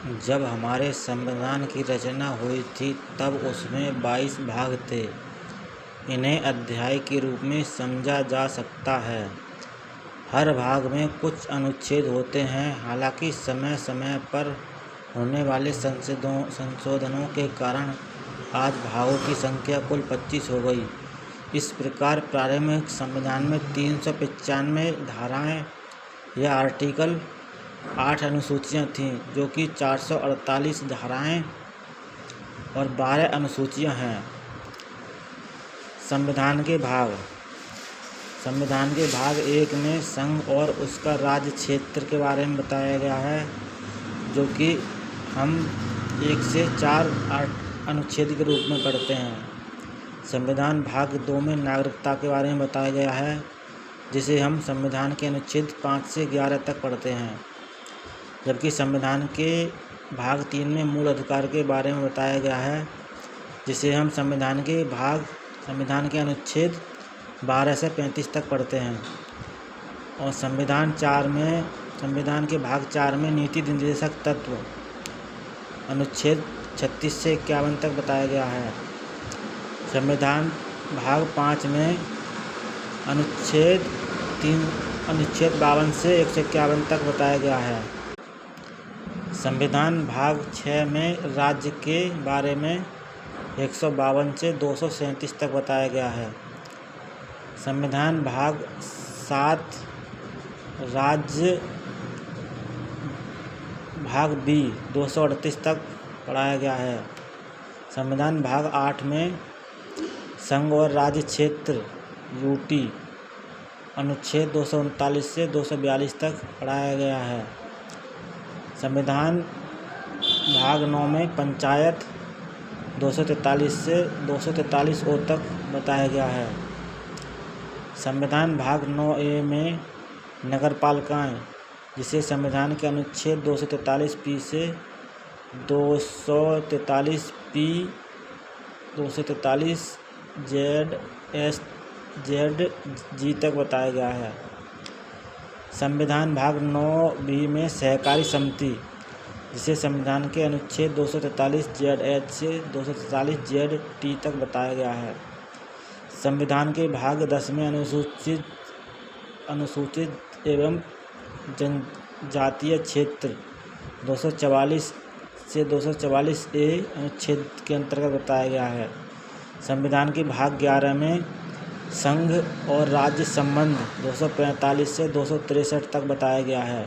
जब हमारे संविधान की रचना हुई थी तब उसमें 22 भाग थे। इन्हें अध्याय के रूप में समझा जा सकता है। हर भाग में कुछ अनुच्छेद होते हैं। हालांकि समय समय पर होने वाले संशोधनों के कारण आज भागों की संख्या कुल 25 हो गई। इस प्रकार प्रारंभिक संविधान में 395 धाराएं या आर्टिकल, 8 अनुसूचियां थीं, जो कि 448 धाराएं और 12 अनुसूचियां हैं। संविधान के भाग 1 में संघ और उसका राज्य क्षेत्र के बारे में बताया गया है, जो कि हम 1 से 4 अनुच्छेद के रूप में पढ़ते हैं। संविधान भाग 2 में नागरिकता के बारे में बताया गया है, जिसे हम संविधान के अनुच्छेद 5 से 11 तक पढ़ते हैं। जबकि संविधान के भाग 3 में मूल अधिकार के बारे में बताया गया है, जिसे हम संविधान के अनुच्छेद 12 से 35 तक पढ़ते हैं। और संविधान के भाग 4 में नीति निर्देशक तत्व अनुच्छेद 36 से 51 तक बताया गया है। संविधान भाग 5 में अनुच्छेद 52 से 151 तक बताया गया है। संविधान भाग 6 में राज्य के बारे में 152 से 237 तक बताया गया है। संविधान भाग 7 राज्य भाग बी 238 तक पढ़ाया गया है। संविधान भाग 8 में संघ और राज्य क्षेत्र यूटी अनुच्छेद 239 से 242 तक पढ़ाया गया है। संविधान भाग 9 में पंचायत 243 से 243 ओ तक बताया गया है। संविधान भाग 9A में नगरपालिकाएं, जिसे संविधान के अनुच्छेद 243 पी से 243 पी 243 जेड एस जेड जी तक बताया गया है। संविधान भाग 9B में सहकारी समिति, जिसे संविधान के अनुच्छेद 243 जेड एच से 243 जेड टी तक बताया गया है। संविधान के भाग 10 में अनुसूचित एवं जनजातीय क्षेत्र 244 से 244 ए अनुच्छेद के अंतर्गत बताया गया है। संविधान के भाग 11 में संघ और राज्य संबंध 245 से 263 तक बताया गया है।